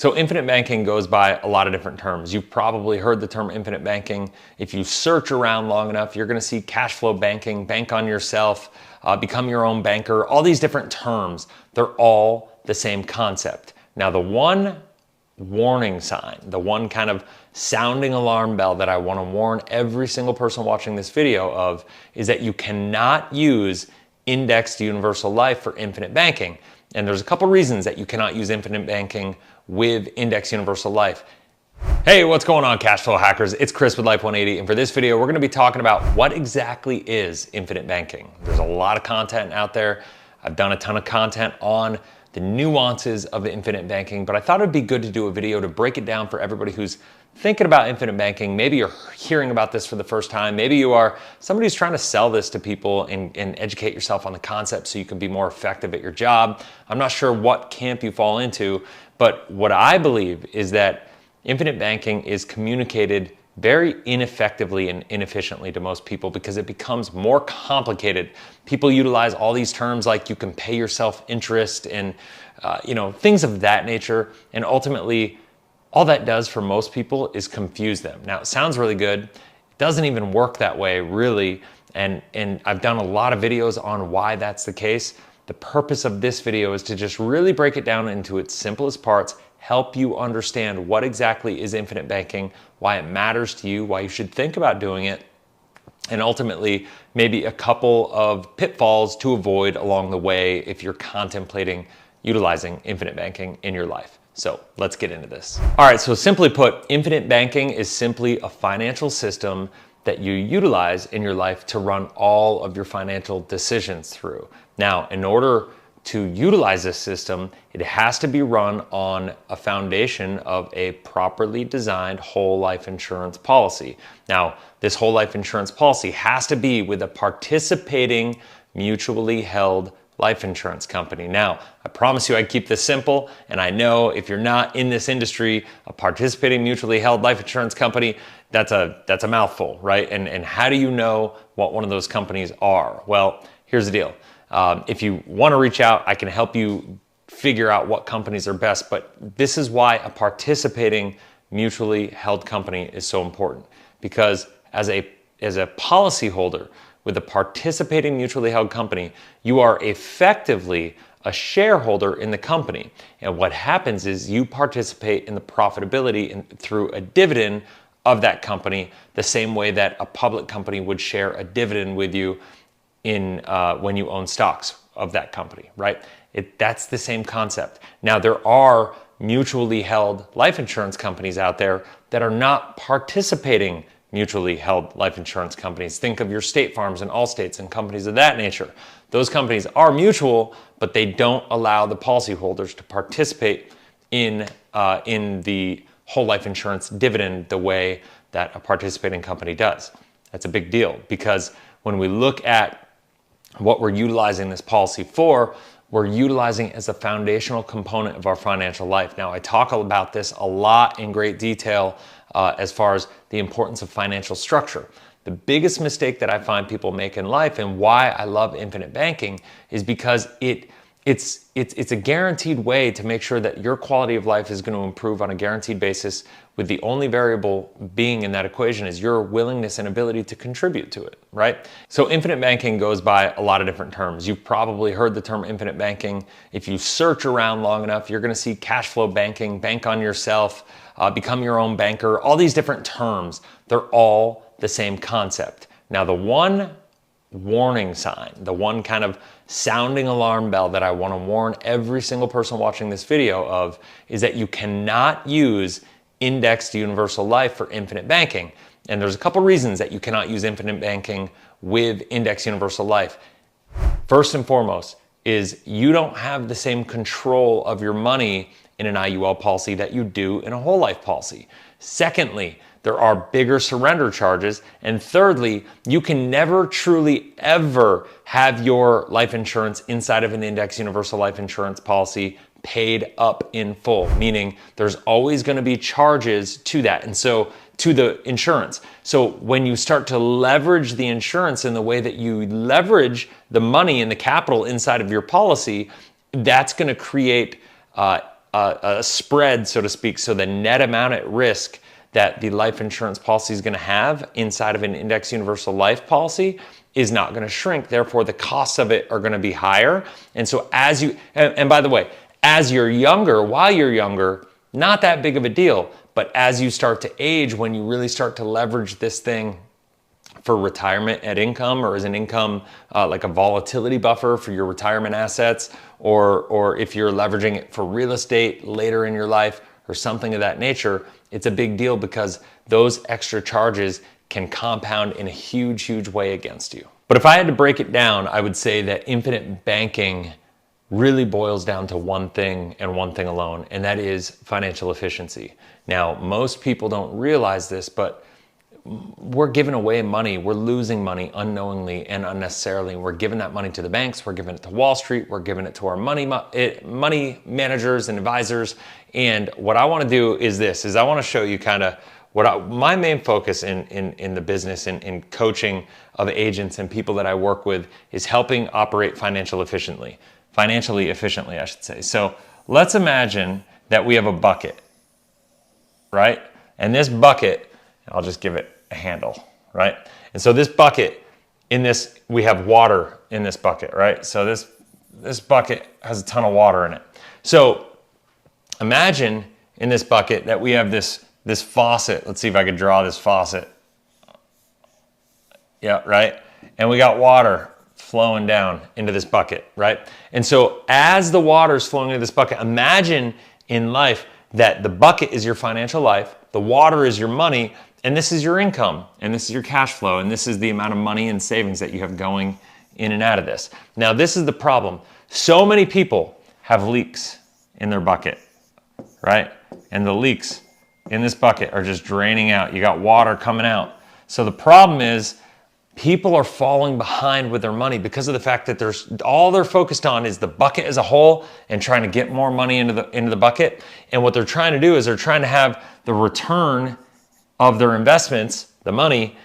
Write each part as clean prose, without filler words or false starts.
So infinite banking goes by a lot of different terms. You've probably heard the term infinite banking. If you search around long enough, you're gonna see cash flow banking, bank on yourself, become your own banker, all these different terms. They're all the same concept. Now, the one warning sign, the one kind of sounding alarm bell that I wanna warn every single person watching this video of is that you cannot use indexed universal life for infinite banking. And there's a couple reasons that you cannot use infinite banking with indexed universal life. Hey, what's going on, cash flow hackers? It's Chris with Life 180, and for this video, we're gonna be talking about what exactly is infinite banking. There's a lot of content out there. I've done a ton of content on the nuances of infinite banking, but I thought it'd be good to do a video to break it down for everybody who's thinking about infinite banking. Maybe you're hearing about this for the first time. Maybe you are somebody who's trying to sell this to people and educate yourself on the concept so you can be more effective at your job. I'm not sure what camp you fall into, but what I believe is that infinite banking is communicated very ineffectively and inefficiently to most people because it becomes more complicated. People utilize all these terms like you can pay yourself interest and things of that nature, and ultimately all that does for most people is confuse them. Now, it sounds really good. It doesn't even work that way, really, and I've done a lot of videos on why that's the case. The purpose of this video is to just really break it down into its simplest parts, help you understand what exactly is infinite banking, why it matters to you, why you should think about doing it, and ultimately maybe a couple of pitfalls to avoid along the way if you're contemplating utilizing infinite banking in your life. So let's get into this. All right, so simply put, infinite banking is simply a financial system that you utilize in your life to run all of your financial decisions through. Now, in order to utilize this system, it has to be run on a foundation of a properly designed whole life insurance policy. Now, this whole life insurance policy has to be with a participating mutually held life insurance company. Now, I promise you I'd keep this simple, and I know if you're not in this industry, a participating mutually held life insurance company, that's a mouthful, right? And how do you know what one of those companies are? Well, here's the deal. If you want to reach out, I can help you figure out what companies are best, but this is why a participating mutually held company is so important. Because as a policyholder with a participating mutually held company, you are effectively a shareholder in the company. And what happens is you participate in the profitability through a dividend of that company, the same way that a public company would share a dividend with you when you own stocks of that company, right? That's the same concept. Now, there are mutually held life insurance companies out there that are not participating mutually held life insurance companies. Think of your State Farms and Allstates and companies of that nature. Those companies are mutual, but they don't allow the policyholders to participate in the whole life insurance dividend the way that a participating company does. That's a big deal because when we look at what we're utilizing this policy for, we're utilizing it as a foundational component of our financial life. Now, I talk about this a lot in great detail as far as the importance of financial structure. The biggest mistake that I find people make in life and why I love infinite banking is because it's a guaranteed way to make sure that your quality of life is going to improve on a guaranteed basis, with the only variable being in that equation is your willingness and ability to contribute to it, right? So infinite banking goes by a lot of different terms. You've probably heard the term infinite banking. If you search around long enough, you're going to see cash flow banking, bank on yourself, become your own banker, all these different terms. They're all the same concept. Now, the one warning sign, the one kind of sounding alarm bell that I want to warn every single person watching this video of is that you cannot use indexed universal life for infinite banking. And there's a couple reasons that you cannot use infinite banking with indexed universal life. First and foremost is you don't have the same control of your money in an IUL policy that you do in a whole life policy. Secondly, there are bigger surrender charges. And thirdly, you can never truly ever have your life insurance inside of an indexed universal life insurance policy paid up in full, meaning there's always going to be charges to that. And so to the insurance. So when you start to leverage the insurance in the way that you leverage the money and the capital inside of your policy, that's going to create a spread, so to speak. So the net amount at risk that the life insurance policy is going to have inside of an index universal life policy is not going to shrink. Therefore, the costs of it are going to be higher. And so as you, and by the way, as you're younger, while you're younger, not that big of a deal. But as you start to age, when you really start to leverage this thing for retirement at income, or as an income, like a volatility buffer for your retirement assets, or if you're leveraging it for real estate later in your life or something of that nature, it's a big deal because those extra charges can compound in a huge, huge way against you. But if I had to break it down, I would say that infinite banking really boils down to one thing and one thing alone, and that is financial efficiency. Now, most people don't realize this, but we're giving away money. We're losing money unknowingly and unnecessarily. We're giving that money to the banks. We're giving it to Wall Street. We're giving it to our money managers and advisors. And what I want to do is this, is I want to show you kind of my main focus in the business, in coaching of agents and people that I work with, is helping operate financially efficiently, I should say. So let's imagine that we have a bucket, right? And this bucket, I'll just give it a handle, right? And so this bucket, we have water in this bucket, right? So this bucket has a ton of water in it. So imagine in this bucket that we have this faucet. Let's see if I could draw this faucet. Yeah, right? And we got water flowing down into this bucket, right? And so as the water is flowing into this bucket, imagine in life that the bucket is your financial life, the water is your money, and this is your income, and this is your cash flow, and this is the amount of money and savings that you have going in and out of this. Now, this is the problem. So many people have leaks in their bucket, right? And the leaks in this bucket are just draining out. You got water coming out. So the problem is people are falling behind with their money because of the fact that all they're focused on is the bucket as a whole and trying to get more money into the bucket. And what they're trying to do is they're trying to have the return of their investments, the money,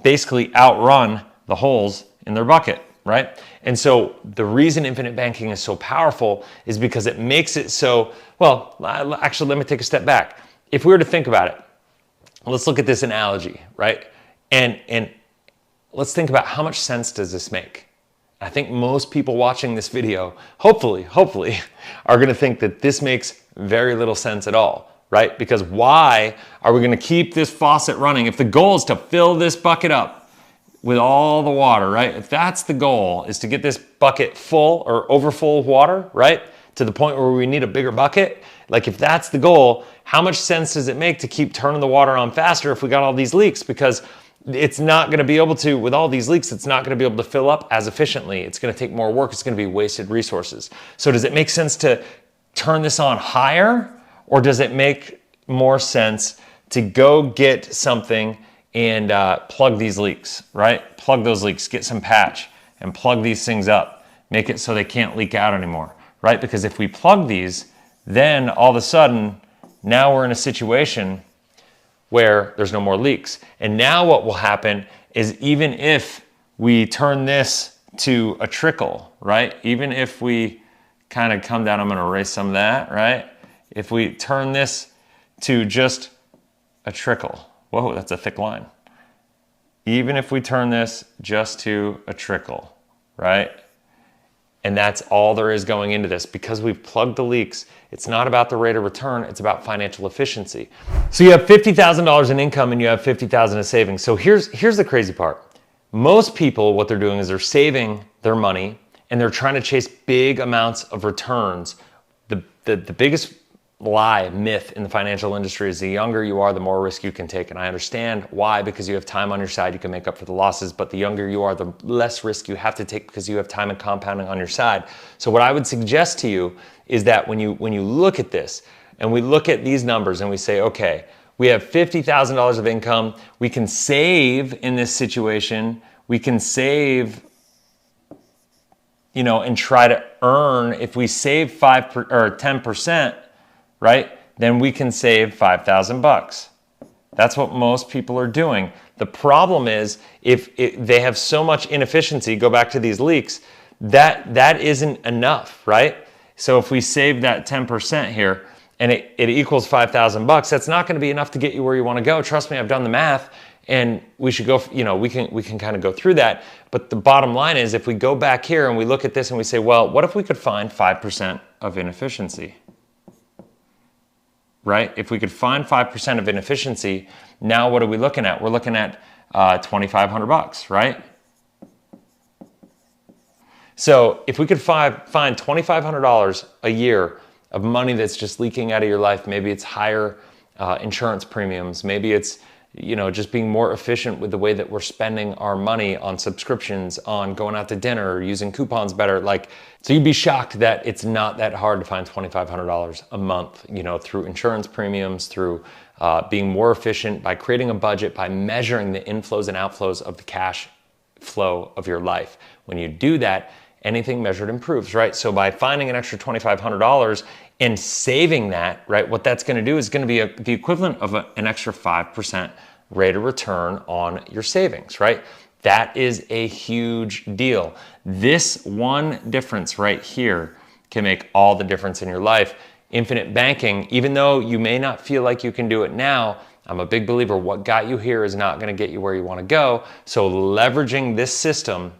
basically outrun the holes in their bucket, right? And so the reason infinite banking is so powerful is because it makes it so, well, actually, let me take a step back. If we were to think about it, let's look at this analogy, right? And let's think about how much sense does this make? I think most people watching this video, hopefully, are going to think that this makes very little sense at all, right? Because why are we going to keep this faucet running if the goal is to fill this bucket up with all the water, right? If that's the goal, is to get this bucket full or overfull of water, right? To the point where we need a bigger bucket. Like if that's the goal, how much sense does it make to keep turning the water on faster if we got all these leaks? Because it's not going to be able to, with all these leaks, it's not going to be able to fill up as efficiently. It's going to take more work. It's going to be wasted resources. So does it make sense to turn this on higher? Or does it make more sense to go get something and plug these leaks, right? Plug those leaks, get some patch and plug these things up. Make it so they can't leak out anymore, right? Because if we plug these, then all of a sudden, now we're in a situation where there's no more leaks. And now what will happen is even if we turn this to a trickle, right? Even if we kind of come down, I'm gonna erase some of that, right? If we turn this to just a trickle, whoa, that's a thick line. Even if we turn this just to a trickle, right? And that's all there is going into this. Because we've plugged the leaks, it's not about the rate of return, it's about financial efficiency. So you have $50,000 in income and you have $50,000 in savings. So here's the crazy part. Most people, what they're doing is they're saving their money and they're trying to chase big amounts of returns. The biggest myth in the financial industry is the younger you are, the more risk you can take. And I understand why, because you have time on your side, you can make up for the losses, but the younger you are, the less risk you have to take because you have time and compounding on your side. So what I would suggest to you is that when you look at this and we look at these numbers and we say, okay, we have $50,000 of income, we can save in this situation, we can save, and try to earn, if we save 10%, right? Then we can save $5,000. That's what most people are doing. The problem is if they have so much inefficiency, go back to these leaks, that isn't enough, right? So if we save that 10% here and it equals $5,000, that's not going to be enough to get you where you want to go. Trust me, I've done the math, and we should go, we can kind of go through that. But the bottom line is, if we go back here and we look at this and we say, well, what if we could find 5% of inefficiency? Right? If we could find 5% of inefficiency, now what are we looking at? We're looking at $2,500, right? So if we could find $2,500 a year of money that's just leaking out of your life, maybe it's higher insurance premiums, maybe it's just being more efficient with the way that we're spending our money on subscriptions, on going out to dinner, using coupons better. So you'd be shocked that it's not that hard to find $2,500 a month, through insurance premiums, through being more efficient, by creating a budget, by measuring the inflows and outflows of the cash flow of your life. When you do that, anything measured improves, right? So by finding an extra $2,500 and saving that, right, what that's going to do is going to be the equivalent of an extra 5% rate of return on your savings, right? That is a huge deal. This one difference right here can make all the difference in your life. Infinite banking, even though you may not feel like you can do it now, I'm a big believer what got you here is not going to get you where you want to go. So leveraging this system,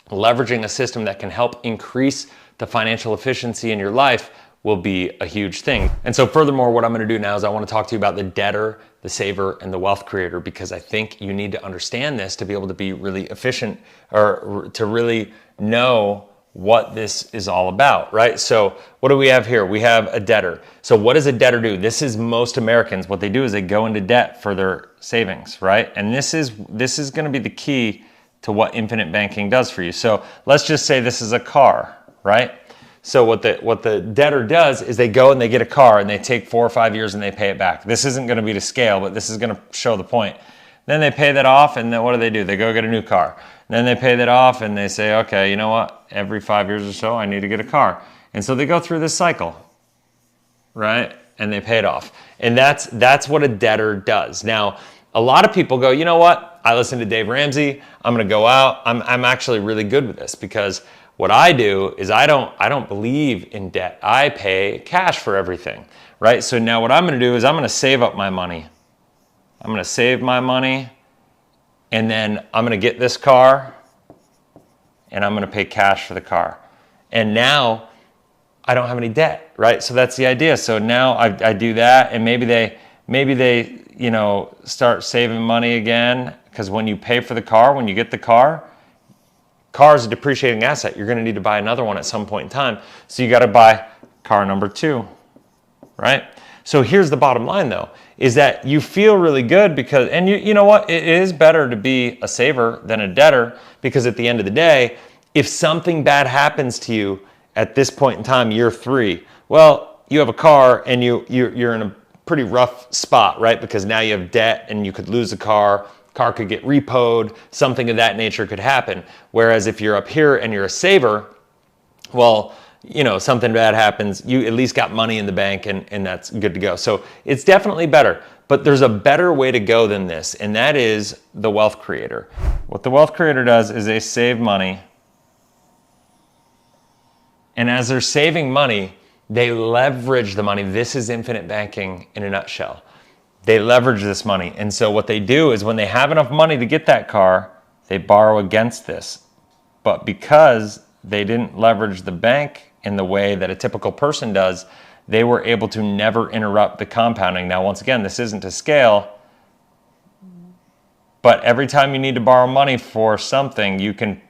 leveraging a system that can help increase the financial efficiency in your life will be a huge thing. And so furthermore, what I'm going to do now is I want to talk to you about the debtor, the saver, and the wealth creator, because I think you need to understand this to be able to be really efficient, or to really know what this is all about, right? So what do we have here? We have a debtor. So what does a debtor do? This is most Americans. What they do is they go into debt for their savings, right? And this is going to be the key to what infinite banking does for you. So let's just say this is a car, right? So what the debtor does is they go and they get a car and they take 4 or 5 years and they pay it back. This isn't going to be to scale, but this is going to show the point. Then they pay that off, and then what do? They go get a new car. And then they pay that off and they say, okay, you know what? Every 5 years or so, I need to get a car. And so they go through this cycle, right? And they pay it off. And that's what a debtor does. Now, a lot of people go, you know what? I listen to Dave Ramsey. I'm going to go out. I'm actually really good with this, because what I do is I don't believe in debt. I pay cash for everything, right? So now what I'm going to do is I'm going to save up my money. I'm going to save my money, and then I'm going to get this car, and I'm going to pay cash for the car. And now I don't have any debt, right? So that's the idea. So now I do that, and maybe they start saving money again, because when you pay for the car, when you get the car is a depreciating asset. You're going to need to buy another one at some point in time. So you got to buy car number 2, right? So here's the bottom line, though, is that you feel really good because, and you know what? It is better to be a saver than a debtor, because at the end of the day, if something bad happens to you at this point in time, year 3, well, you have a car and you're in a pretty rough spot, right? Because now you have debt and you could lose the car could get repoed, something of that nature could happen. Whereas if you're up here and you're a saver, well, something bad happens, you at least got money in the bank, and that's good to go. So it's definitely better, but there's a better way to go than this, and that is the wealth creator. What the wealth creator does is they save money, and as they're saving money, they leverage the money. This is infinite banking in a nutshell. They leverage this money. And so what they do is when they have enough money to get that car, they borrow against this. But because they didn't leverage the bank in the way that a typical person does, they were able to never interrupt the compounding. Now, once again, this isn't to scale, but every time you need to borrow money for something, you can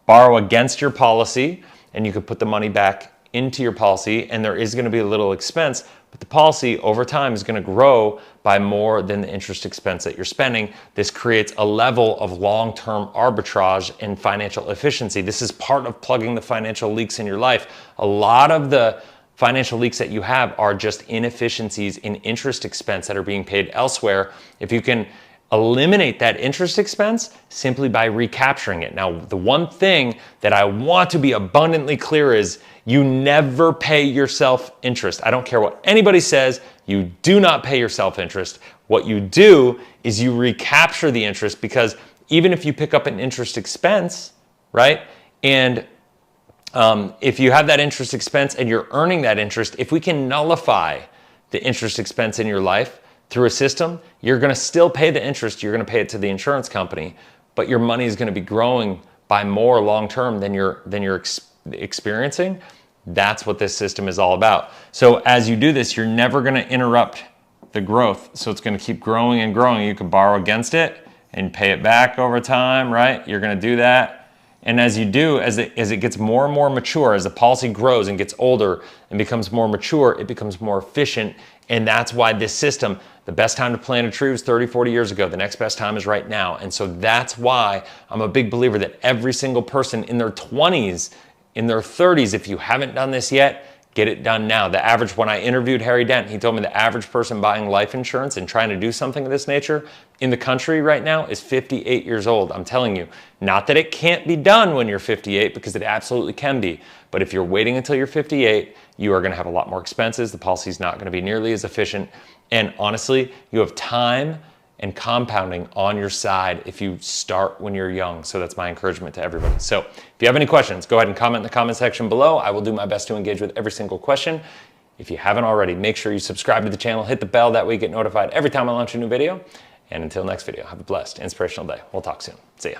borrow against your policy, and you can put the money back into your policy, and there is going to be a little expense, but the policy over time is going to grow by more than the interest expense that you're spending. This creates a level of long-term arbitrage and financial efficiency. This is part of plugging the financial leaks in your life. A lot of the financial leaks that you have are just inefficiencies in interest expense that are being paid elsewhere. If you can eliminate that interest expense simply by recapturing it. Now, the one thing that I want to be abundantly clear is you never pay yourself interest. I don't care what anybody says, you do not pay yourself interest. What you do is you recapture the interest, because even if you pick up an interest expense, right, and If you have that interest expense and you're earning that interest, if we can nullify the interest expense in your life through a system, you're going to still pay the interest. You're going to pay it to the insurance company, but your money is going to be growing by more long-term than you're experiencing. That's what this system is all about. So as you do this, you're never going to interrupt the growth. So it's going to keep growing and growing. You can borrow against it and pay it back over time, right? You're going to do that. And as you do, as it gets more and more mature, as the policy grows and gets older and becomes more mature, it becomes more efficient. And that's why this system, the best time to plant a tree was 30, 40 years ago. The next best time is right now. And so that's why I'm a big believer that every single person in their 20s, in their 30s, if you haven't done this yet, get it done now. The average, when I interviewed Harry Dent, he told me the average person buying life insurance and trying to do something of this nature in the country right now is 58 years old. I'm telling you, not that it can't be done when you're 58, because it absolutely can be. But if you're waiting until you're 58, you are going to have a lot more expenses. The policy is not going to be nearly as efficient. And honestly, you have time and compounding on your side if you start when you're young. So that's my encouragement to everybody. So if you have any questions, go ahead and comment in the comment section below. I will do my best to engage with every single question. If you haven't already, make sure you subscribe to the channel, hit the bell, that way you get notified every time I launch a new video. And until next video, have a blessed, inspirational day. We'll talk soon. See ya.